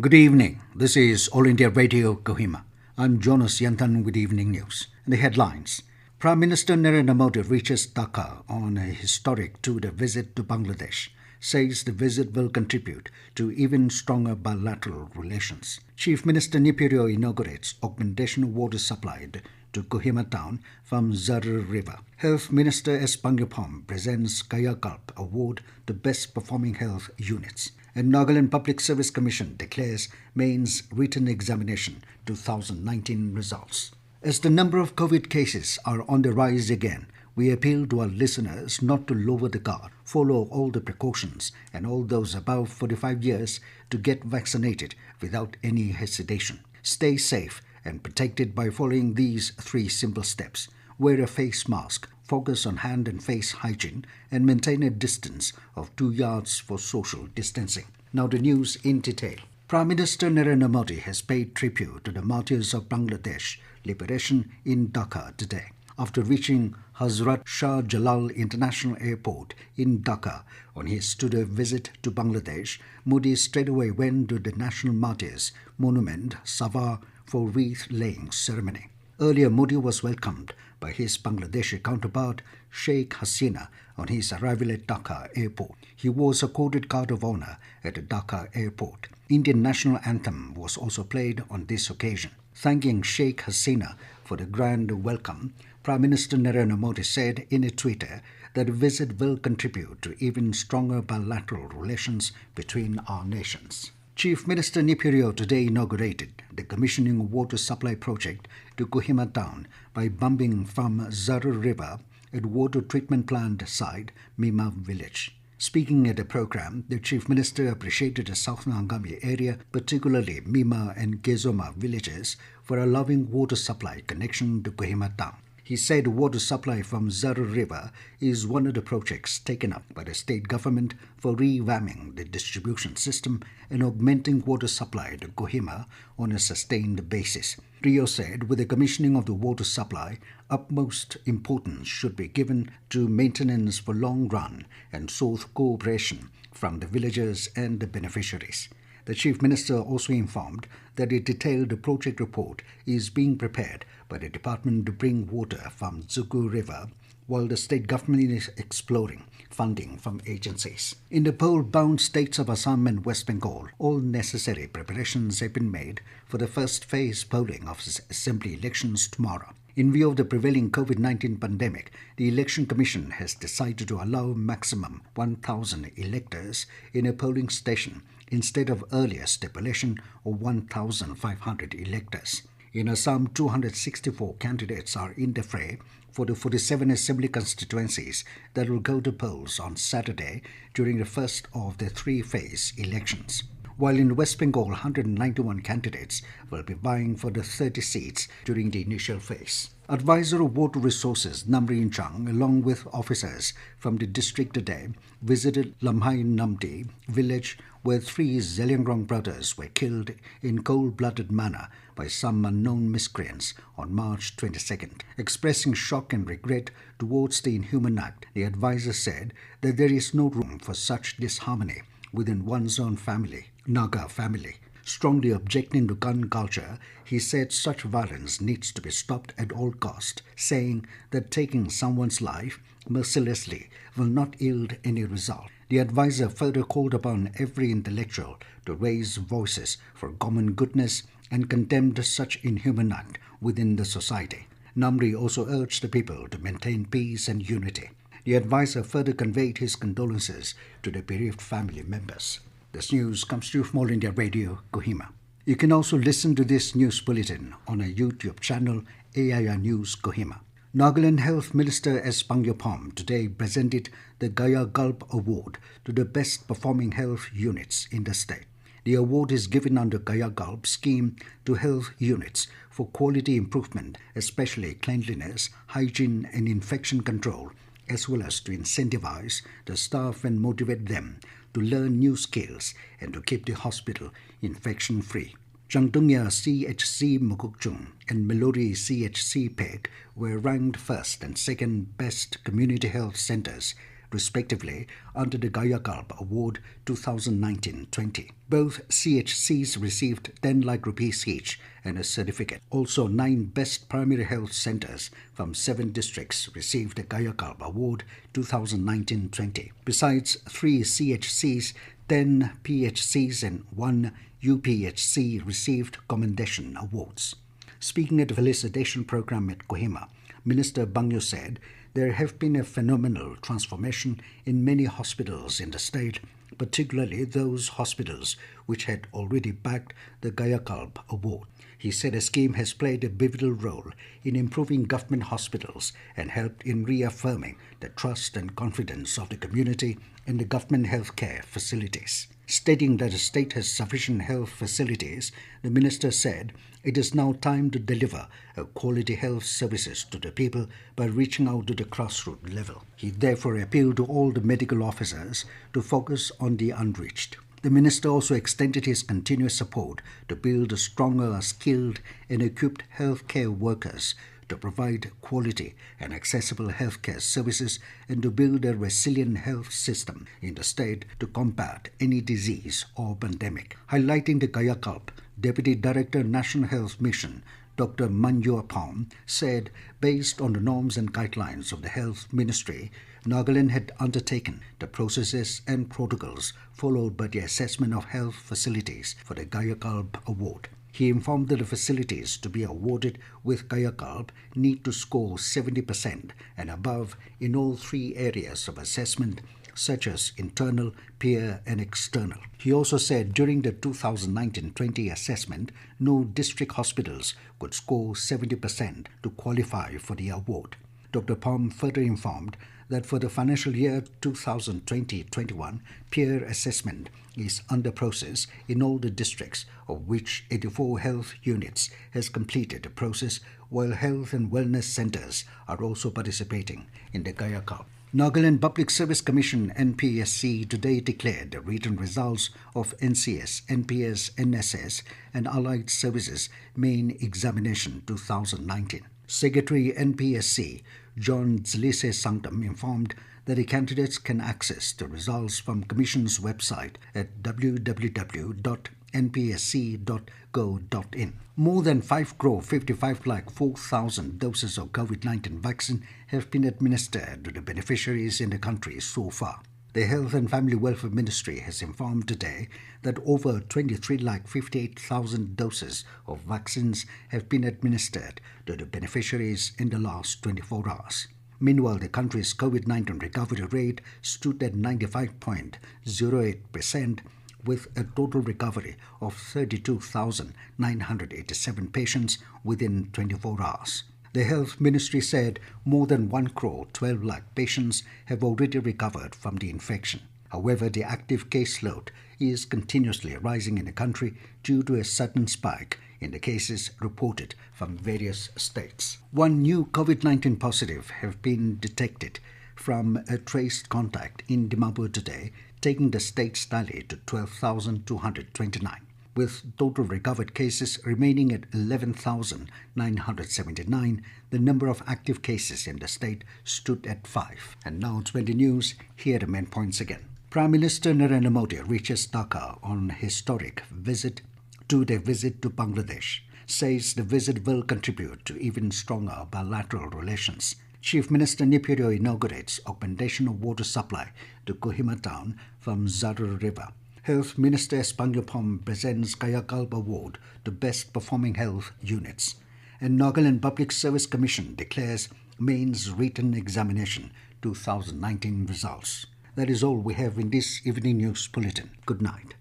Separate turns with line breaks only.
Good evening. This is All India Radio Kohima. I'm Jonas Yantan with Evening News. The headlines. Prime Minister Narendra Modi reaches Dhaka on a historic two-day visit to Bangladesh. Says the visit will contribute to even stronger bilateral relations. Chief Minister Nipirio inaugurates augmentation of water supplied to Kohima town from Zarar River. Health Minister S. Pangyapom presents Kaya Kalp Award to Best Performing Health Units. And Nagaland Public Service Commission declares mains written examination 2019 results. As the number of COVID cases are on the rise again, we appeal to our listeners not to lower the guard, follow all the precautions, and all those above 45 years to get vaccinated without any hesitation. Stay safe and protected by following these three simple steps. Wear a face mask, focus on hand and face hygiene, and maintain a distance of 2 yards for social distancing. Now the news in detail. Prime Minister Narendra Modi has paid tribute to the martyrs of Bangladesh liberation in Dhaka today. After reaching Hazrat Shah Jalal International Airport in Dhaka on his two-day visit to Bangladesh, Modi straightaway went to the National Martyrs Monument, Sabha, for wreath-laying ceremony. Earlier, Modi was welcomed by his Bangladeshi counterpart Sheikh Hasina on his arrival at Dhaka Airport. He was accorded guard of honor at the Dhaka Airport. Indian national anthem was also played on this occasion. Thanking Sheikh Hasina for the grand welcome, Prime Minister Narendra Modi said in a Twitter that the visit will contribute to even stronger bilateral relations between our nations. Chief Minister Nipirio today inaugurated the commissioning of water supply project to Kohima town by bumping from Zarar River at water treatment plant site Mima village. Speaking at the program, the Chief Minister appreciated the South Nangami area, particularly Mima and Gezoma villages, for allowing water supply connection to Kohima town. He said water supply from Zarar River is one of the projects taken up by the state government for revamping the distribution system and augmenting water supply to Kohima on a sustained basis. Rio said with the commissioning of the water supply, utmost importance should be given to maintenance for long run and sought cooperation from the villagers and the beneficiaries. The Chief Minister also informed that a detailed project report is being prepared by the department to bring water from Zugu River, while the state government is exploring funding from agencies. In the poll-bound states of Assam and West Bengal, all necessary preparations have been made for the first phase polling of assembly elections tomorrow. In view of the prevailing COVID-19 pandemic, the Election Commission has decided to allow maximum 1,000 electors in a polling station instead of earlier stipulation of 1,500 electors. In Assam, 264 candidates are in the fray for the 47 assembly constituencies that will go to polls on Saturday during the first of the three-phase elections. While in West Bengal, 191 candidates will be vying for the 30 seats during the initial phase. Advisor of Water Resources Namrin Chang, along with officers from the district today, visited Lamhai Namdi village where three Zeliangrong brothers were killed in cold-blooded manner by some unknown miscreants on March 22nd. Expressing shock and regret towards the inhuman act, the advisor said that there is no room for such disharmony within one's own family, Naga family. Strongly objecting to gun culture, he said such violence needs to be stopped at all cost, saying that taking someone's life mercilessly will not yield any result. The advisor further called upon every intellectual to raise voices for common goodness and condemned such inhuman act within the society. Namri also urged the people to maintain peace and unity. The advisor further conveyed his condolences to the bereaved family members. This news comes to you from All India Radio, Kohima. You can also listen to this news bulletin on our YouTube channel, AIR News Kohima. Nagaland Health Minister S. Pangyapom today presented the Gaya Gulp Award to the best performing health units in the state. The award is given under Gaya Gulp scheme to health units for quality improvement, especially cleanliness, hygiene and infection control, as well as to incentivize the staff and motivate them to learn new skills and to keep the hospital infection-free. Changtungya CHC Mukukchung and Melori CHC Peg were ranked first and second best community health centers respectively, under the Gayakalp Award 2019-20. Both CHCs received 10 lakh rupees each and a certificate. Also, 9 Best Primary Health Centres from 7 districts received the Gayakalp Award 2019-20. Besides 3 CHCs, 10 PHCs and 1 UPHC received commendation awards. Speaking at the felicitation program at Kohima, Minister Bangyo said there have been a phenomenal transformation in many hospitals in the state, particularly those hospitals which had already backed the Gayakalp Award. He said a scheme has played a pivotal role in improving government hospitals and helped in reaffirming the trust and confidence of the community in the government healthcare facilities. Stating that the state has sufficient health facilities, the minister said it is now time to deliver quality health services to the people by reaching out to the grassroots level. He therefore appealed to all the medical officers to focus on the unreached. The minister also extended his continuous support to build stronger, skilled and equipped healthcare workers to provide quality and accessible healthcare services and to build a resilient health system in the state to combat any disease or pandemic. Highlighting the Gayakalp, Deputy Director, National Health Mission, Dr. Manjua Pom, said based on the norms and guidelines of the Health Ministry, Nagaland had undertaken the processes and protocols followed by the assessment of health facilities for the Gayakalp Award. He informed that the facilities to be awarded with Gayakalp need to score 70% and above in all 3 areas of assessment, such as internal, peer and external. He also said during the 2019-20 assessment, no district hospitals could score 70% to qualify for the award. Dr. Pom further informed that for the financial year 2020-21, peer assessment is under process in all the districts, of which 84 health units has completed the process, while health and wellness centres are also participating in the Gayakalp. Nagaland Public Service Commission NPSC today declared the written results of NCS, NPS, NSS and Allied Services Main Examination 2019. Secretary NPSC John Zlise Sanctum informed that the candidates can access the results from Commission's website at www.npsc.go.in. More than 5,55,04,000 doses of COVID-19 vaccine have been administered to the beneficiaries in the country so far. The Health and Family Welfare Ministry has informed today that over 23,58,000 doses of vaccines have been administered to the beneficiaries in the last 24 hours. Meanwhile, the country's COVID-19 recovery rate stood at 95.08%, with a total recovery of 32,987 patients within 24 hours. The Health Ministry said more than 1,12 lakh patients have already recovered from the infection. However, the active caseload is continuously rising in the country due to a sudden spike in the cases reported from various states. 1 new COVID-19 positive have been detected from a traced contact in Dimapur today, taking the state's tally to 12,229. With total recovered cases remaining at 11,979, the number of active cases in the state stood at 5. And now 20 news, here are the main points again. Prime Minister Narendra Modi reaches Dhaka on a historic visit to Bangladesh, says the visit will contribute to even stronger bilateral relations. Chief Minister Nepido inaugurates augmentation of water supply to Kohima town from Zadar River. Health Minister Bangyo Pom presents Gayakalp Award to best performing health units. And Nagaland Public Service Commission declares mains written examination 2019 results. That is all we have in this evening news bulletin. Good night.